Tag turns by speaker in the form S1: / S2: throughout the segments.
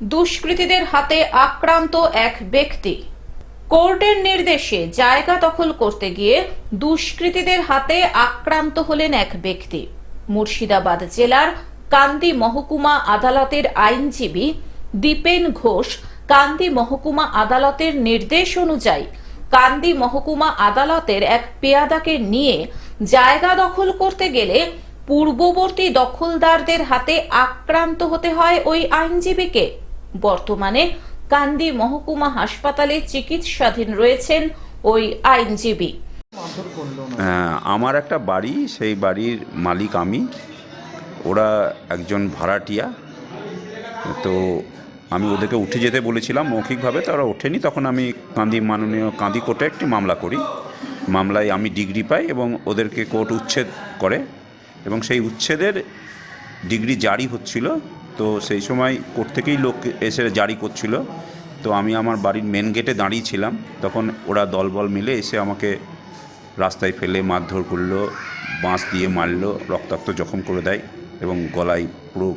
S1: দুষ্কৃতীদের হাতে আক্রান্ত এক ব্যক্তি। কোর্টের নির্দেশে জায়গা দখল করতে গিয়ে দুষ্কৃতীদের হাতে আক্রান্ত হলেন এক ব্যক্তি। মুর্শিদাবাদ জেলার কান্দি মহকুমা আদালতের আইনজীবী দীপেন ঘোষ কান্দি মহকুমা আদালতের নির্দেশ অনুযায়ী কান্দি মহকুমা আদালতের এক পেয়াদাকে নিয়ে জায়গা দখল করতে গেলে পূর্ববর্তী দখলদারদের হাতে আক্রান্ত হতে হয় ওই আইনজীবীকে। বর্তমানে কান্দি মহকুমা হাসপাতালে চিকিৎসাধীন রয়েছেন ওই আইনজীবী।
S2: আমার একটা বাড়ি, সেই বাড়ির মালিক আমি, ওরা একজন ভাড়াটিয়া। তো আমি ওদেরকে উঠে যেতে বলেছিলাম মৌখিকভাবে, তো ওরা ওঠেনি। তখন আমি মাননীয় কান্দি কোর্টে একটি মামলা করি। মামলায় আমি ডিগ্রি পাই এবং ওদেরকে কোর্ট উচ্ছেদ করে, এবং সেই উচ্ছেদের ডিগ্রি জারি হচ্ছিল। তো সেই সময় কোর্ট থেকেই লোক এসে জারি করছিল। তো আমি আমার বাড়ির মেন গেটে দাঁড়িয়েছিলাম। তখন ওরা দলবল মিলে এসে আমাকে রাস্তায় ফেলে মারধর করলো, বাঁশ দিয়ে মারলো, রক্তাক্ত জখম করে দেয় এবং গলায় পুরো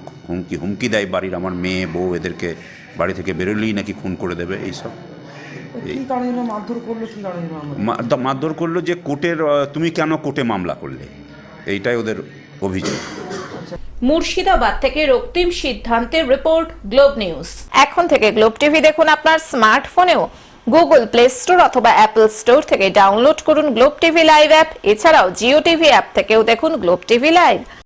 S2: হুমকি দেয় বাড়ির আমার মেয়ে বউ এদেরকে বাড়ি থেকে বেরোলেই নাকি খুন করে দেবে। এইসব মারধর করলো যে কোর্টের, তুমি কেন কোর্টে মামলা করলে, এইটাই ওদের অভিযোগ।
S1: মুর্শিদাবাদ থেকে রক্তিম সিদ্ধান্তের রিপোর্ট, গ্লোব নিউজ। এখন থেকে গ্লোব টিভি দেখুন আপনার স্মার্টফোনেও। গুগল প্লে স্টোর অথবা অ্যাপল স্টোর থেকে ডাউনলোড করুন গ্লোব টিভি লাইভ অ্যাপ। এছাড়াও জিও টিভি অ্যাপ থেকেও দেখুন গ্লোব টিভি লাইভ।